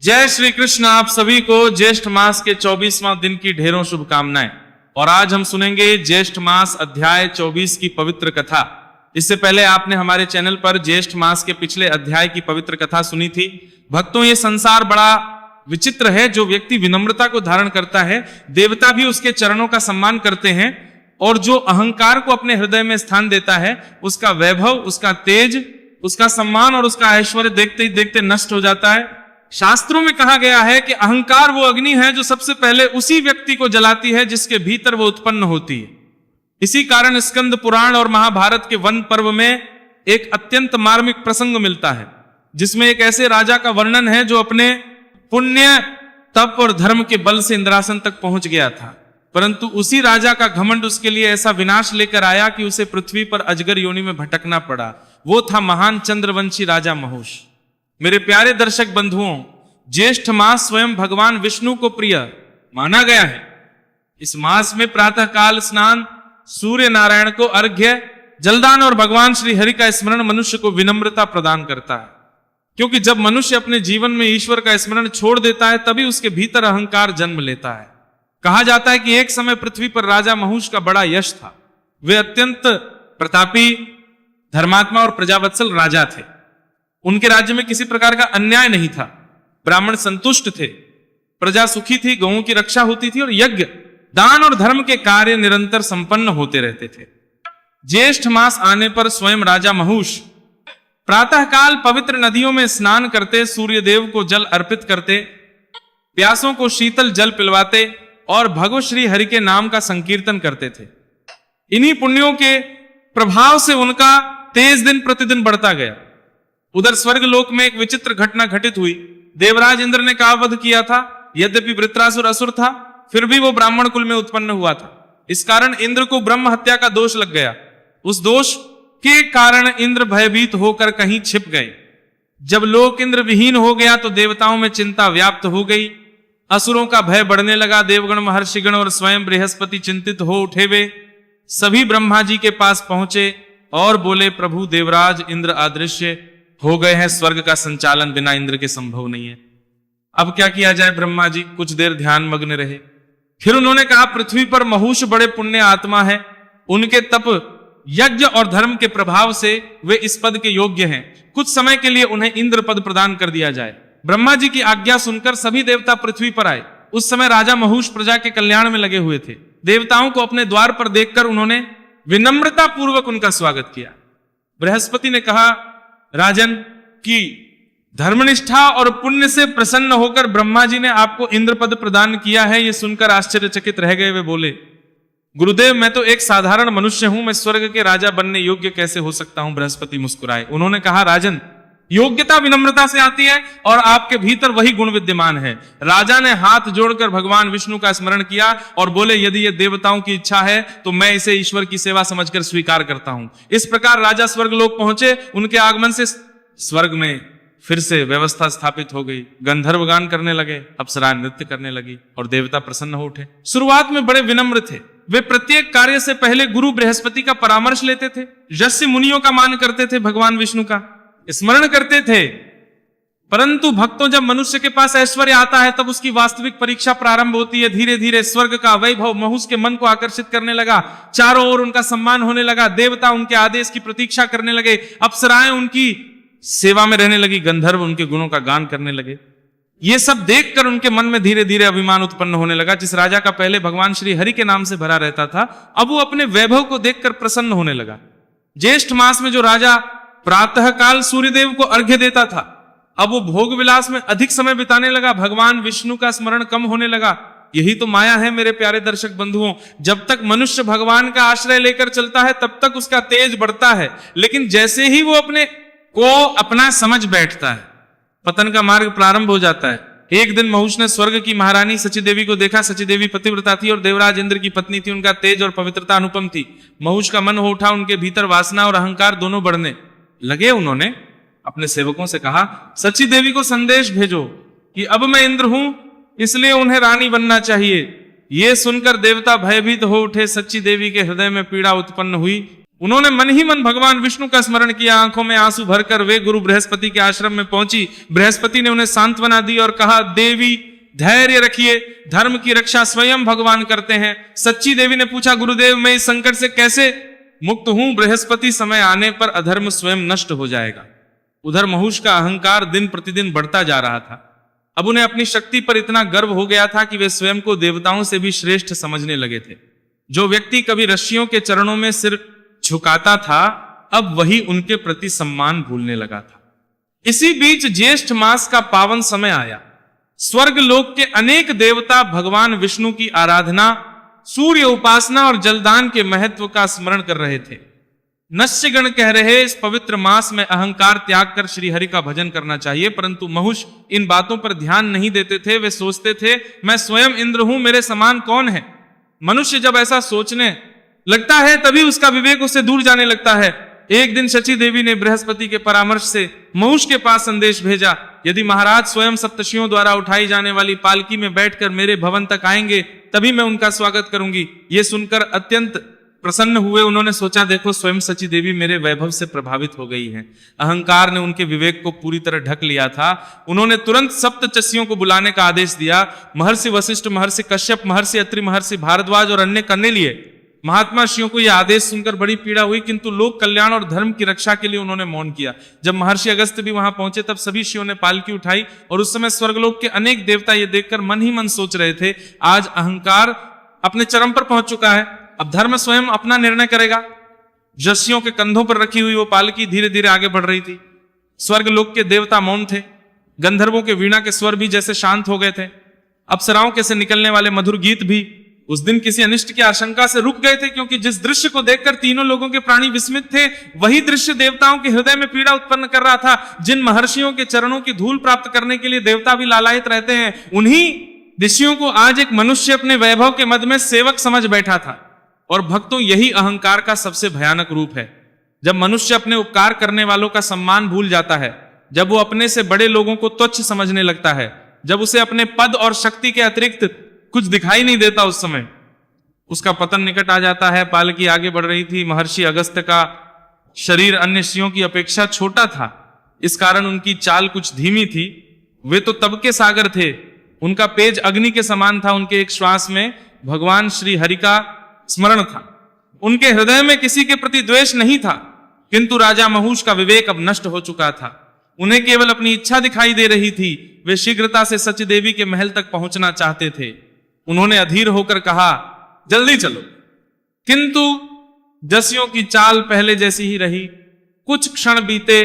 जय श्री कृष्ण। आप सभी को ज्येष्ठ मास के 24वां दिन की ढेरों शुभकामनाएं। और आज हम सुनेंगे ज्येष्ठ मास अध्याय 24 की पवित्र कथा। इससे पहले आपने हमारे चैनल पर ज्येष्ठ मास के पिछले अध्याय की पवित्र कथा सुनी थी। भक्तों, ये संसार बड़ा विचित्र है। जो व्यक्ति विनम्रता को धारण करता है, देवता भी उसके चरणों का सम्मान करते हैं, और जो अहंकार को अपने हृदय में स्थान देता है, उसका वैभव, उसका तेज, उसका सम्मान और उसका ऐश्वर्य देखते ही देखते नष्ट हो जाता है। शास्त्रों में कहा गया है कि अहंकार वो अग्नि है जो सबसे पहले उसी व्यक्ति को जलाती है जिसके भीतर वो उत्पन्न होती है। इसी कारण स्कंद पुराण और महाभारत के वन पर्व में एक अत्यंत मार्मिक प्रसंग मिलता है, जिसमें एक ऐसे राजा का वर्णन है जो अपने पुण्य, तप और धर्म के बल से इंद्रासन तक पहुंच गया था, परंतु उसी राजा का घमंड उसके लिए ऐसा विनाश लेकर आया कि उसे पृथ्वी पर अजगर योनि में भटकना पड़ा। वो था महान चंद्रवंशी राजा महूष। मेरे प्यारे दर्शक बंधुओं, ज्येष्ठ मास स्वयं भगवान विष्णु को प्रिय माना गया है। इस मास में प्रातः काल स्नान, सूर्य नारायण को अर्घ्य, जलदान और भगवान श्री हरि का स्मरण मनुष्य को विनम्रता प्रदान करता है। क्योंकि जब मनुष्य अपने जीवन में ईश्वर का स्मरण छोड़ देता है, तभी उसके भीतर अहंकार जन्म लेता है। कहा जाता है कि एक समय पृथ्वी पर राजा महूष का बड़ा यश था। वे अत्यंत प्रतापी, धर्मात्मा और प्रजावत्सल राजा थे। उनके राज्य में किसी प्रकार का अन्याय नहीं था। ब्राह्मण संतुष्ट थे, प्रजा सुखी थी, गौओं की रक्षा होती थी और यज्ञ, दान और धर्म के कार्य निरंतर संपन्न होते रहते थे। ज्येष्ठ मास आने पर स्वयं राजा महूष प्रातःकाल पवित्र नदियों में स्नान करते, सूर्य देव को जल अर्पित करते, प्यासों को शीतल जल पिलवाते और भगवत श्री हरि के नाम का संकीर्तन करते थे। इन्हीं पुण्यों के प्रभाव से उनका तेज दिन प्रतिदिन बढ़ता गया। उधर स्वर्ग लोक में एक विचित्र घटना घटित हुई। देवराज इंद्र ने काल वध किया था। यद्यपि वृत्रासुर असुर था, फिर भी वो ब्राह्मण कुल में उत्पन्न हुआ था। इस कारण इंद्र को ब्रह्म हत्या का दोष लग गया। उस दोष के कारण इंद्र भयभीत होकर कहीं छिप गए। जब लोक इंद्र विहीन हो गया तो देवताओं में चिंता व्याप्त हो गई। असुरों का भय बढ़ने लगा। देवगण, महर्षिगण और स्वयं बृहस्पति चिंतित हो उठे। वे सभी ब्रह्मा जी के पास पहुंचे और बोले, प्रभु देवराज इंद्र अदृश्य हो गए हैं। स्वर्ग का संचालन बिना इंद्र के संभव नहीं है। अब क्या किया जाए? ब्रह्मा जी कुछ देर ध्यान मग्न रहे। फिर उन्होंने कहा, पृथ्वी पर महूष बड़े पुण्य आत्मा है। उनके तप, यज्ञ और धर्म के प्रभाव से वे इस पद के योग्य हैं। कुछ समय के लिए उन्हें इंद्र पद प्रदान कर दिया जाए। ब्रह्मा जी की आज्ञा सुनकर सभी देवता पृथ्वी पर आए। उस समय राजा महूष प्रजा के कल्याण में लगे हुए थे। देवताओं को अपने द्वार पर देखकर उन्होंने विनम्रता पूर्वक उनका स्वागत किया। बृहस्पति ने कहा, राजन, की धर्मनिष्ठा और पुण्य से प्रसन्न होकर ब्रह्मा जी ने आपको इंद्र पद प्रदान किया है। यह सुनकर आश्चर्यचकित रह गए। वे बोले, गुरुदेव, मैं तो एक साधारण मनुष्य हूं, मैं स्वर्ग के राजा बनने योग्य कैसे हो सकता हूं? बृहस्पति मुस्कुराए। उन्होंने कहा, राजन, योग्यता विनम्रता से आती है और आपके भीतर वही गुण विद्यमान है। राजा ने हाथ जोड़कर भगवान विष्णु का स्मरण किया और बोले, यदि ये देवताओं की इच्छा है तो मैं इसे ईश्वर की सेवा समझकर स्वीकार करता हूं। इस प्रकार राजा स्वर्ग लोक पहुंचे। उनके आगमन से स्वर्ग में फिर से व्यवस्था स्थापित हो गई। गंधर्व गान करने लगे, अप्सराएं नृत्य करने लगी और देवता प्रसन्न हो उठे। शुरुआत में बड़े विनम्र थे। वे प्रत्येक कार्य से पहले गुरु बृहस्पति का परामर्श लेते थे, ऋषि मुनियों का मान करते थे, भगवान विष्णु का स्मरण करते थे। परंतु भक्तों, जब मनुष्य के पास ऐश्वर्य आता है तब उसकी वास्तविक परीक्षा प्रारंभ होती है। धीरे धीरे स्वर्ग का वैभव महूष के मन को आकर्षित करने लगा। चारों ओर उनका सम्मान होने लगा। देवता उनके आदेश की प्रतीक्षा करने लगे। अप्सराएं उनकी सेवा में रहने लगी। गंधर्व उनके गुणों का गान करने लगे। ये सब देखकर उनके मन में धीरे धीरे अभिमान उत्पन्न होने लगा। जिस राजा का पहले भगवान श्री हरि के नाम से भरा रहता था, अब वो अपने वैभव को देखकर प्रसन्न होने लगा। ज्येष्ठ मास में जो राजा प्रातःकाल सूर्यदेव को अर्घ्य देता था, अब वो भोग विलास में अधिक समय बिताने लगा। भगवान विष्णु का स्मरण कम होने लगा। यही तो माया है मेरे प्यारे दर्शक बंधुओं। जब तक मनुष्य भगवान का आश्रय लेकर चलता है तब तक उसका तेज बढ़ता है, लेकिन जैसे ही वो अपने को अपना समझ बैठता है, पतन का मार्ग प्रारंभ हो जाता है। एक दिन महूष ने स्वर्ग की महारानी सची देवी को देखा। सची देवी पतिव्रता थी और देवराज इंद्र की पत्नी थी। उनका तेज और पवित्रता अनुपम थी। महूष का मन हो उठा। उनके भीतर वासना और अहंकार दोनों बढ़ने लगे। उन्होंने अपने सेवकों से कहा, सची देवी को संदेश भेजो कि अब मैं इंद्र हूं, इसलिए उन्हें रानी बनना चाहिए। ये सुनकर देवता भयभीत हो उठे। सच्ची देवी के हृदय में पीड़ा उत्पन्न हुई। उन्होंने मन ही मन भगवान विष्णु का स्मरण किया। आंखों में आंसू भरकर वे गुरु बृहस्पति के आश्रम में पहुंची। बृहस्पति ने उन्हें सांत्वना दी और कहा, देवी धैर्य रखिए, धर्म की रक्षा स्वयं भगवान करते हैं। सच्ची देवी ने पूछा, गुरुदेव मैं इस संकट से कैसे मुक्त हूं? बृहस्पति, समय आने पर अधर्म स्वयं नष्ट हो जाएगा। उधर महुष का अहंकार दिन प्रतिदिन बढ़ता जा रहा था। अब उन्हें अपनी शक्ति पर इतना गर्व हो गया था कि वे स्वयं को देवताओं से भी श्रेष्ठ समझने लगे थे। जो व्यक्ति कभी ऋषियों के चरणों में सिर झुकाता था, अब वही उनके प्रति सम्मान भूलने लगा था। इसी बीच ज्येष्ठ मास का पावन समय आया। स्वर्ग लोक के अनेक देवता भगवान विष्णु की आराधना, सूर्य उपासना और जलदान के महत्व का स्मरण कर रहे थे। नस्यगण कह रहे, इस पवित्र मास में अहंकार त्याग कर श्री हरि का भजन करना चाहिए, परंतु महुष इन बातों पर ध्यान नहीं देते थे। वे सोचते थे, मैं स्वयं इंद्र हूं, मेरे समान कौन है? मनुष्य जब ऐसा सोचने लगता है तभी उसका विवेक उससे दूर जाने लगता है। एक दिन शची देवी ने बृहस्पति के परामर्श से महुष के पास संदेश भेजा, यदि महाराज स्वयं सप्तर्षियों द्वारा उठाई जाने वाली पालकी में बैठकर मेरे भवन तक आएंगे तभी मैं उनका स्वागत करूंगी। ये सुनकर अत्यंत प्रसन्न हुए। उन्होंने सोचा, देखो स्वयं शची देवी मेरे वैभव से प्रभावित हो गई हैं। अहंकार ने उनके विवेक को पूरी तरह ढक लिया था। उन्होंने तुरंत सप्तचस्सियों को बुलाने का आदेश दिया। महर्षि वशिष्ठ, महर्षि कश्यप, महर्षि अत्रि, महर्षि भारद्वाज और अन्य करने लिए। महात्मा ऋषियों को यह आदेश सुनकर बड़ी पीड़ा हुई, किंतु लोक कल्याण और धर्म की रक्षा के लिए उन्होंने मौन किया। जब महर्षि अगस्त्य भी वहां पहुंचे तब सभी ऋषियों ने पालकी उठाई और उस समय स्वर्गलोक के अनेक देवता ये देखकर मन ही मन सोच रहे थे, आज अहंकार अपने चरम पर पहुंच चुका है, अब धर्म स्वयं अपना निर्णय करेगा। ऋषियों के कंधों पर रखी हुई वो पालकी धीरे धीरे आगे बढ़ रही थी। स्वर्गलोक के देवता मौन थे। गंधर्वों के वीणा के स्वर भी जैसे शांत हो गए थे। अप्सराओं के से निकलने वाले मधुर गीत भी उस दिन किसी अनिष्ट की आशंका से रुक गए थे, क्योंकि जिस दृश्य को देखकर तीनों लोगों के प्राणी विस्मित थे, वही दृश्य देवताओं के हृदय में पीड़ा उत्पन्न कर रहा था। जिन महर्षियों के चरणों की धूल प्राप्त करने के लिए देवता भी लालायित रहते हैं, उन्हीं ऋषियों को आज एक मनुष्य अपने वैभव के मध्य में सेवक समझ बैठा था। और भक्तों, यही अहंकार का सबसे भयानक रूप है। जब मनुष्य अपने उपकार करने वालों का सम्मान भूल जाता है, जब वो अपने से बड़े लोगों को तुच्छ समझने लगता है, जब उसे अपने पद और शक्ति के अतिरिक्त कुछ दिखाई नहीं देता, उस समय उसका पतन निकट आ जाता है। पालकी आगे बढ़ रही थी। महर्षि अगस्त्य का शरीर अन्य ऋषियों की अपेक्षा छोटा था, इस कारण उनकी चाल कुछ धीमी थी। वे तो तब के सागर थे, उनका पेज अग्नि के समान था। उनके एक श्वास में भगवान श्री हरि का स्मरण था। उनके हृदय में किसी के प्रति द्वेष नहीं था, किंतु राजा महुष का विवेक अब नष्ट हो चुका था। उन्हें केवल अपनी इच्छा दिखाई दे रही थी। वे शीघ्रता से सची देवी के महल तक पहुंचना चाहते थे। उन्होंने अधीर होकर कहा, जल्दी चलो, किंतु दस्युओं की चाल पहले जैसी ही रही। कुछ क्षण बीते,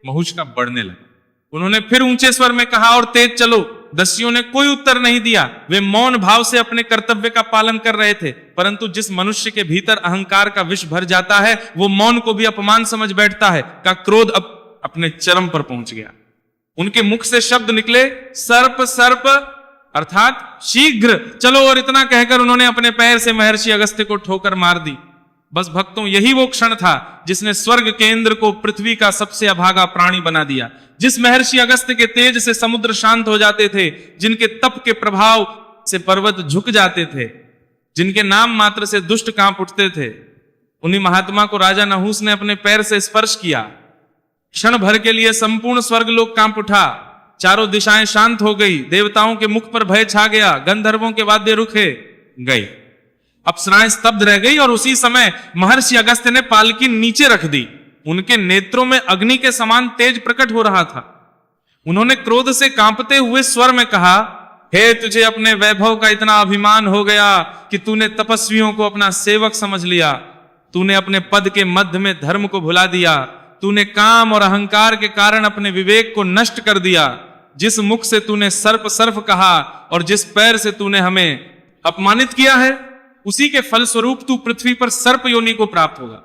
महुष का बढ़ने लगा। उन्होंने फिर ऊंचे स्वर में कहा, और तेज चलो। दस्युओं ने कोई उत्तर नहीं दिया। वे मौन भाव से अपने कर्तव्य का पालन कर रहे थे, परंतु जिस मनुष्य के भीतर अहंकार का विष भर जाता है, वो मौन को भी अपमान समझ बैठता है। का क्रोध अब अपने चरम पर पहुंच गया। उनके मुख से शब्द निकले, सर्प सर्प, अर्थात शीघ्र चलो। और इतना कहकर उन्होंने अपने पैर से महर्षि अगस्त्य को ठोकर मार दी। बस भक्तों, यही वो क्षण था जिसने स्वर्ग के इंद्र को पृथ्वी का सबसे अभागा प्राणी बना दिया। जिस महर्षि अगस्त्य के तेज से समुद्र शांत हो जाते थे, जिनके तप के प्रभाव से पर्वत झुक जाते थे, जिनके नाम मात्र से दुष्ट कांप उठते थे, उन्हीं महात्मा को राजा नहुस ने अपने पैर से स्पर्श किया। क्षण भर के लिए संपूर्ण स्वर्गलोक कांप उठा। चारों दिशाएं शांत हो गई। देवताओं के मुख पर भय छा गया। गंधर्वों के वाद्य रुके गए। अप्सराएं स्तब्ध रह गई। और उसी समय महर्षि अगस्त्य ने पालकी नीचे रख दी। उनके नेत्रों में अग्नि के समान तेज प्रकट हो रहा था। उन्होंने क्रोध से कांपते हुए स्वर में कहा, हे, तुझे अपने वैभव का इतना अभिमान हो गया कि तूने तपस्वियों को अपना सेवक समझ लिया। तूने अपने पद के मध्य में धर्म को भुला दिया। तूने काम और अहंकार के कारण अपने विवेक को नष्ट कर दिया। जिस मुख से तूने सर्प सर्प कहा और जिस पैर से तूने हमें अपमानित किया है, उसी के फलस्वरूप तू पृथ्वी पर सर्प योनि को प्राप्त होगा।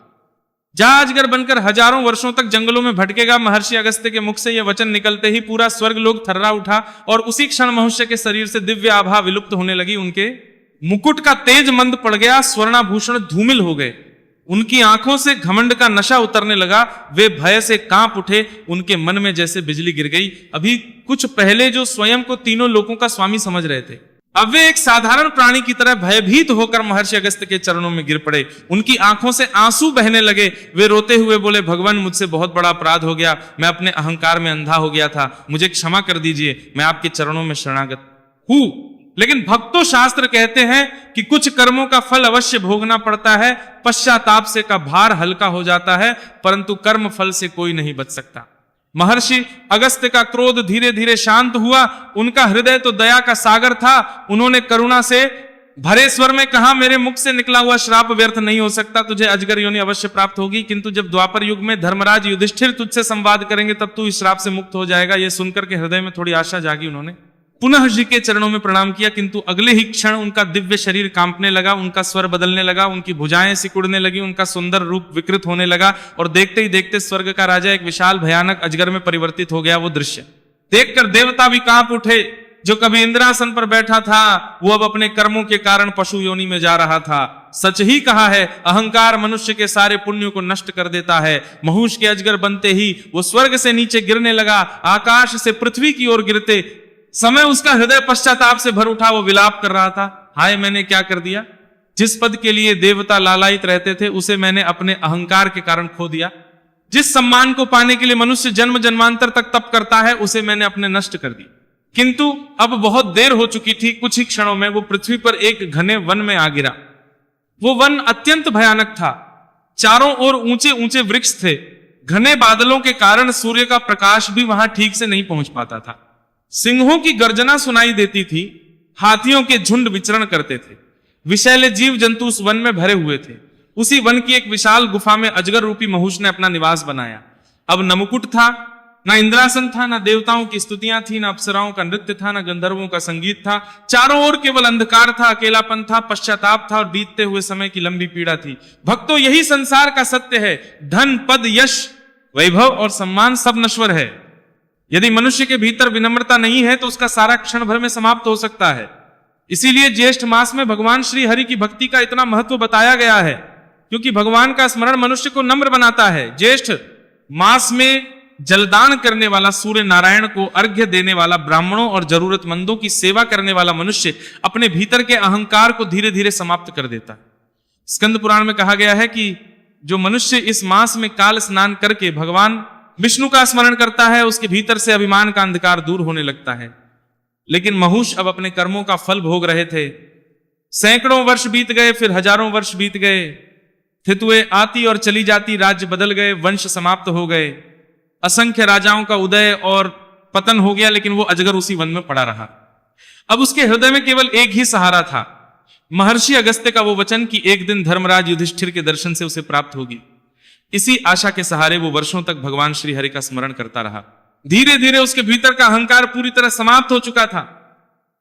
जा अजगर बनकर हजारों वर्षों तक जंगलों में भटकेगा। महर्षि अगस्त्य के मुख से यह वचन निकलते ही पूरा स्वर्गलोक थर्रा उठा और उसी क्षण मनुष्य के शरीर से दिव्य आभा विलुप्त होने लगी। उनके मुकुट का तेज मंद पड़ गया। स्वर्णाभूषण धूमिल हो गए। उनकी आंखों से घमंड का नशा उतरने लगा। वे भय से कांप उठे। उनके मन में जैसे बिजली गिर गई। अभी कुछ पहले जो स्वयं को तीनों लोकों का स्वामी समझ रहे थे, अब वे एक साधारण प्राणी की तरह भयभीत होकर महर्षि अगस्त्य के चरणों में गिर पड़े। उनकी आंखों से आंसू बहने लगे। वे रोते हुए बोले, भगवान मुझसे बहुत बड़ा अपराध हो गया, मैं अपने अहंकार में अंधा हो गया था, मुझे क्षमा कर दीजिए, मैं आपके चरणों में शरणागत हूं। लेकिन भक्तों शास्त्र कहते हैं कि कुछ कर्मों का फल अवश्य भोगना पड़ता है, पश्चाताप से का भार हल्का हो जाता है, परंतु कर्म फल से कोई नहीं बच सकता। महर्षि अगस्त्य का क्रोध धीरे धीरे शांत हुआ। उनका हृदय तो दया का सागर था। उन्होंने करुणा से भरे स्वर में कहा, मेरे मुख से निकला हुआ श्राप व्यर्थ नहीं हो सकता, तुझे अजगर योनि अवश्य प्राप्त होगी, किंतु जब द्वापर युग में धर्मराज युधिष्ठिर तुझसे संवाद करेंगे तब तू इस श्राप से मुक्त हो जाएगा। यह सुनकर के हृदय में थोड़ी आशा जागी। उन्होंने पुनः जी के चरणों में प्रणाम किया, किंतु अगले ही क्षण उनका दिव्य शरीर कांपने लगा, उनका स्वर बदलने लगा, उनकी भुजाएं सिकुड़ने लगी, उनका सुंदर रूप विकृत होने लगा और देखते ही देखते स्वर्ग का राजा एक विशाल भयानक अजगर में परिवर्तित हो गया। वो दृश्य देखकर देवता भी कांप उठे। जो कभी इंद्रासन पर बैठा था वो अब अपने कर्मों के कारण पशु योनि में जा रहा था। सच ही कहा है, अहंकार मनुष्य के सारे पुण्यों को नष्ट कर देता है। महुष के अजगर बनते ही वो स्वर्ग से नीचे गिरने लगा, आकाश से पृथ्वी की ओर गिरते समय उसका हृदय पश्चाताप से भर उठा। वो विलाप कर रहा था, हाय मैंने क्या कर दिया, जिस पद के लिए देवता लालायित रहते थे उसे मैंने अपने अहंकार के कारण खो दिया। जिस सम्मान को पाने के लिए मनुष्य जन्म जन्मांतर तक तप करता है उसे मैंने अपने नष्ट कर दिया। किंतु अब बहुत देर हो चुकी थी। कुछ ही क्षणों में वो पृथ्वी पर एक घने वन में आ गिरा। वो वन अत्यंत भयानक था। चारों ओर ऊंचे ऊंचे वृक्ष थे। घने बादलों के कारण सूर्य का प्रकाश भी वहां ठीक से नहीं पहुंच पाता था। सिंहों की गर्जना सुनाई देती थी। हाथियों के झुंड विचरण करते थे। विषैले जीव जंतु उस वन में भरे हुए थे। उसी वन की एक विशाल गुफा में अजगर रूपी महुष ने अपना निवास बनाया। अब न मुकुट था, ना इंद्रासन था, ना देवताओं की स्तुतियां थी, ना अप्सराओं का नृत्य था, ना गंधर्वों का संगीत था। चारों ओर केवल अंधकार था, अकेलापन था, पश्चाताप था और बीतते हुए समय की लंबी पीड़ा थी। भक्तों, यही संसार का सत्य है। धन, पद, यश, वैभव और सम्मान सब नश्वर है। यदि मनुष्य के भीतर विनम्रता नहीं है तो उसका सारा क्षण भर में समाप्त हो सकता है। इसीलिए ज्येष्ठ मास में भगवान श्री हरि की भक्ति का इतना महत्व बताया गया है, क्योंकि भगवान का स्मरण मनुष्य को नम्र बनाता है। ज्येष्ठ मास में जलदान करने वाला, सूर्य नारायण को अर्घ्य देने वाला, ब्राह्मणों और जरूरतमंदों की सेवा करने वाला मनुष्य अपने भीतर के अहंकार को धीरे धीरे समाप्त कर देता है। स्कंद पुराण में कहा गया है कि जो मनुष्य इस मास में काल स्नान करके भगवान विष्णु का स्मरण करता है उसके भीतर से अभिमान का अंधकार दूर होने लगता है। लेकिन महुष अब अपने कर्मों का फल भोग रहे थे। सैकड़ों वर्ष बीत गए, फिर हजारों वर्ष बीत गए। थितुएं आती और चली जाती, राज्य बदल गए, वंश समाप्त हो गए, असंख्य राजाओं का उदय और पतन हो गया, लेकिन वो अजगर उसी वन में पड़ा रहा। अब उसके हृदय में केवल एक ही सहारा था, महर्षि अगस्त्य का वो वचन कि एक दिन धर्मराज युधिष्ठिर के दर्शन से उसे प्राप्त होगी। इसी आशा के सहारे वो वर्षों तक भगवान श्री हरि का स्मरण करता रहा। धीरे धीरे उसके भीतर का अहंकार पूरी तरह समाप्त हो चुका था।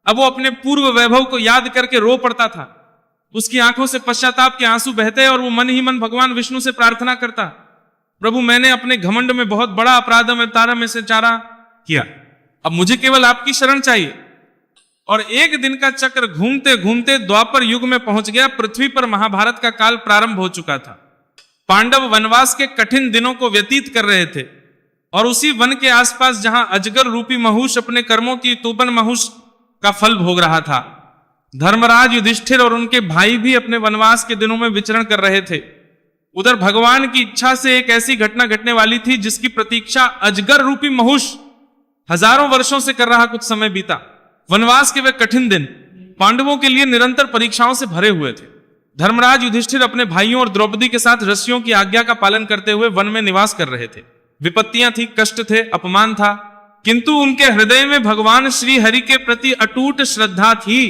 अब वो अपने पूर्व वैभव को याद करके रो पड़ता था। उसकी आंखों से पश्चाताप के आंसू बहते और वो मन ही मन भगवान विष्णु से प्रार्थना करता, प्रभु मैंने अपने घमंड में बहुत बड़ा अपराध में तारा में से चारा किया, अब मुझे केवल आपकी शरण चाहिए। और एक दिन का चक्र घूमते घूमते द्वापर युग में पहुंच गया। पृथ्वी पर महाभारत का काल प्रारंभ हो चुका था। पांडव वनवास के कठिन दिनों को व्यतीत कर रहे थे और उसी वन के आसपास जहां अजगर रूपी महुष अपने कर्मों की तूबन महुष का फल भोग रहा था, धर्मराज युधिष्ठिर और उनके भाई भी अपने वनवास के दिनों में विचरण कर रहे थे। उधर भगवान की इच्छा से एक ऐसी घटना घटने वाली थी जिसकी प्रतीक्षा अजगर रूपी महुष हजारों वर्षों से कर रहा। कुछ समय बीता। वनवास के वे कठिन दिन पांडवों के लिए निरंतर परीक्षाओं से भरे हुए थे। धर्मराज युधिष्ठिर अपने भाइयों और द्रौपदी के साथ ऋषियों की आज्ञा का पालन करते हुए वन में निवास कर रहे थे। विपत्तियां थी, कष्ट थे, अपमान था, किंतु उनके हृदय में भगवान श्री हरि के प्रति अटूट श्रद्धा थी।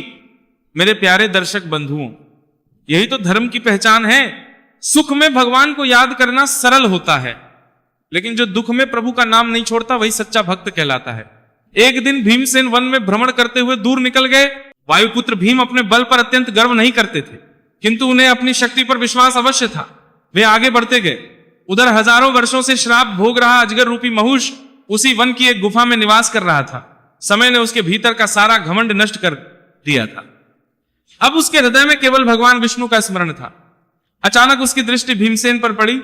मेरे प्यारे दर्शक बंधुओं, यही तो धर्म की पहचान है। सुख में भगवान को याद करना सरल होता है, लेकिन जो दुख में प्रभु का नाम नहीं छोड़ता वही सच्चा भक्त कहलाता है। एक दिन भीमसेन वन में भ्रमण करते हुए दूर निकल गए। वायुपुत्र भीम अपने बल पर अत्यंत गर्व नहीं करते थे, किंतु उन्हें अपनी शक्ति पर विश्वास अवश्य था। वे आगे बढ़ते गए। उधर हजारों वर्षों से श्राप भोग रहा अजगर रूपी महुष उसी वन की एक गुफा में निवास कर रहा था। समय ने उसके भीतर का सारा घमंड नष्ट कर दिया था। अब उसके हृदय में केवल भगवान विष्णु का स्मरण था। अचानक उसकी दृष्टि भीमसेन पर पड़ी।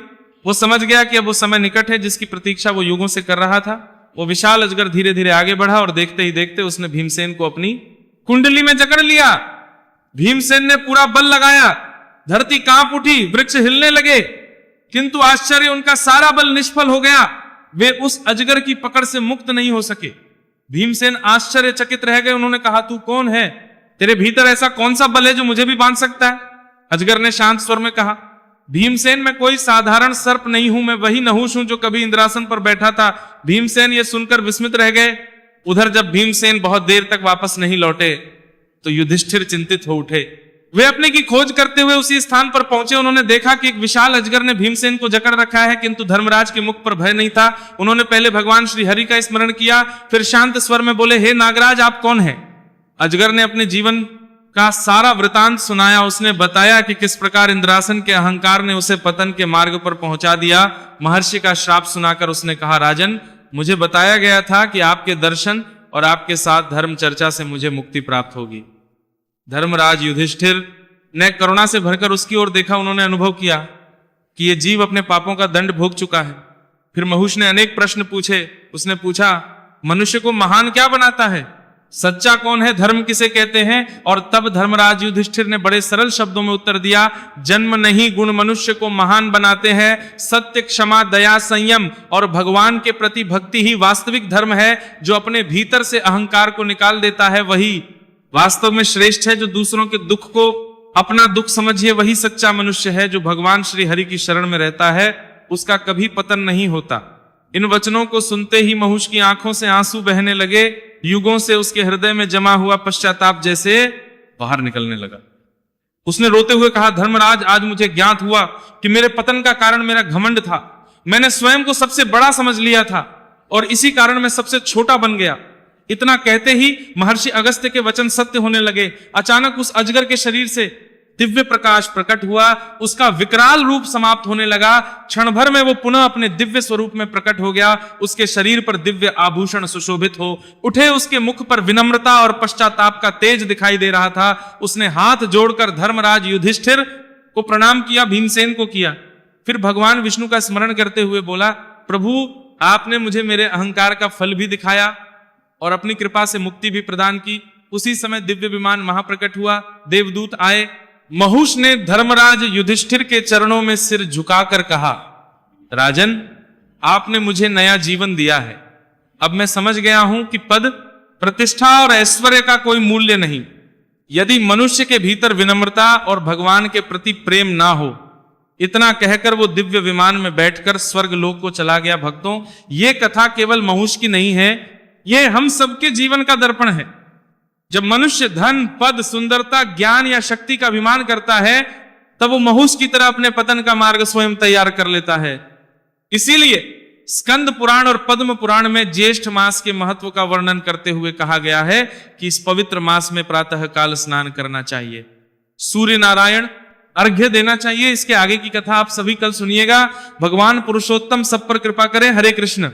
वो समझ गया कि अब वो समय निकट है जिसकी प्रतीक्षा वो युगों से कर रहा था। वो विशाल अजगर धीरे धीरे आगे बढ़ा और देखते ही देखते उसने भीमसेन को अपनी कुंडली में जकड़ लिया। भीमसेन ने पूरा बल लगाया, धरती कांप उठी, वृक्ष हिलने लगे, किंतु आश्चर्य, उनका सारा बल निष्फल हो गया। वे उस अजगर की पकड़ से मुक्त नहीं हो सके। भीमसेन आश्चर्यचकित रह गए। उन्होंने कहा, तू कौन है? तेरे भीतर ऐसा कौन सा बल है जो मुझे भी बांध सकता है? अजगर ने शांत स्वर में कहा, भीमसेन, मैं कोई साधारण सर्प नहीं हूं, मैं वही नहुष हूं जो कभी इंद्रासन पर बैठा था। भीमसेन ये सुनकर विस्मित रह गए। उधर जब भीमसेन बहुत देर तक वापस नहीं लौटे तो युधिष्ठिर चिंतित हो उठे। वे अपने की खोज करते हुए उसी स्थान पर पहुंचे। उन्होंने देखा कि एक विशाल अजगर ने भीमसेन को जकड़ रखा है, किंतु धर्मराज के मुख पर भय नहीं था। उन्होंने पहले भगवान श्री हरि का स्मरण किया, फिर शांत स्वर में बोले, हे नागराज, आप कौन हैं? अजगर ने अपने जीवन का सारा वृतांत सुनाया। उसने बताया कि किस प्रकार इंद्रासन के अहंकार ने उसे पतन के मार्ग पर पहुंचा दिया। महर्षि का श्राप सुनाकर उसने कहा, राजन, मुझे बताया गया था कि आपके दर्शन और आपके साथ धर्म चर्चा से मुझे मुक्ति प्राप्त होगी। धर्मराज युधिष्ठिर ने करुणा से भरकर उसकी ओर देखा। उन्होंने अनुभव किया कि यह जीव अपने पापों का दंड भोग चुका है। फिर महुष ने अनेक प्रश्न पूछे। उसने पूछा, मनुष्य को महान क्या बनाता है? सच्चा कौन है? धर्म किसे कहते हैं? और तब धर्मराज युधिष्ठिर ने बड़े सरल शब्दों में उत्तर दिया, जन्म नहीं गुण मनुष्य को महान बनाते हैं। सत्य, क्षमा, दया, संयम और भगवान के प्रति भक्ति ही वास्तविक धर्म है। जो अपने भीतर से अहंकार को निकाल देता है वही वास्तव में श्रेष्ठ है। जो दूसरों के दुख को अपना दुख समझिए वही सच्चा मनुष्य है। जो भगवान श्री हरि की शरण में रहता है उसका कभी पतन नहीं होता। इन वचनों को सुनते ही महुष की आंखों से आंसू बहने लगे। युगों से उसके हृदय में जमा हुआ पश्चाताप जैसे बाहर निकलने लगा। उसने रोते हुए कहा, धर्मराज, आज मुझे ज्ञात हुआ कि मेरे पतन का कारण मेरा घमंड था। मैंने स्वयं को सबसे बड़ा समझ लिया था और इसी कारण मैं सबसे छोटा बन गया। इतना कहते ही महर्षि अगस्त्य के वचन सत्य होने लगे। अचानक उस अजगर के शरीर से दिव्य प्रकाश प्रकट हुआ। उसका विकराल रूप समाप्त होने लगा। क्षण भर में वो पुनः अपने दिव्य स्वरूप में प्रकट हो गया। उसके शरीर पर दिव्य आभूषण सुशोभित हो उठे। उसके मुख पर विनम्रता और पश्चाताप का तेज दिखाई दे रहा था। उसने हाथ जोड़कर धर्मराज युधिष्ठिर को प्रणाम किया, भीमसेन को किया। फिर भगवान विष्णु का स्मरण करते हुए बोला, प्रभु, आपने मुझे मेरे अहंकार का फल भी दिखाया और अपनी कृपा से मुक्ति भी प्रदान की। उसी समय दिव्य विमान महाप्रकट हुआ। देवदूत आए। महुष ने धर्मराज युधिष्ठिर के चरणों में सिर झुकाकर कहा, राजन, आपने मुझे नया जीवन दिया है। अब मैं समझ गया हूं कि पद, प्रतिष्ठा और ऐश्वर्य का कोई मूल्य नहीं, यदि मनुष्य के भीतर विनम्रता और भगवान के प्रति प्रेम ना हो। इतना कहकर वो दिव्य विमान में बैठकर स्वर्ग लोक को चला गया। भक्तों, ये कथा केवल महुष की नहीं है, ये हम सबके जीवन का दर्पण है। जब मनुष्य धन, पद, सुंदरता, ज्ञान या शक्ति का अभिमान करता है तब वो महुष की तरह अपने पतन का मार्ग स्वयं तैयार कर लेता है। इसीलिए स्कंद पुराण और पद्म पुराण में ज्येष्ठ मास के महत्व का वर्णन करते हुए कहा गया है कि इस पवित्र मास में प्रातः काल स्नान करना चाहिए, सूर्य नारायण अर्घ्य देना चाहिए। इसके आगे की कथा आप सभी कल सुनिएगा। भगवान पुरुषोत्तम सब पर कृपा करें। हरे कृष्ण।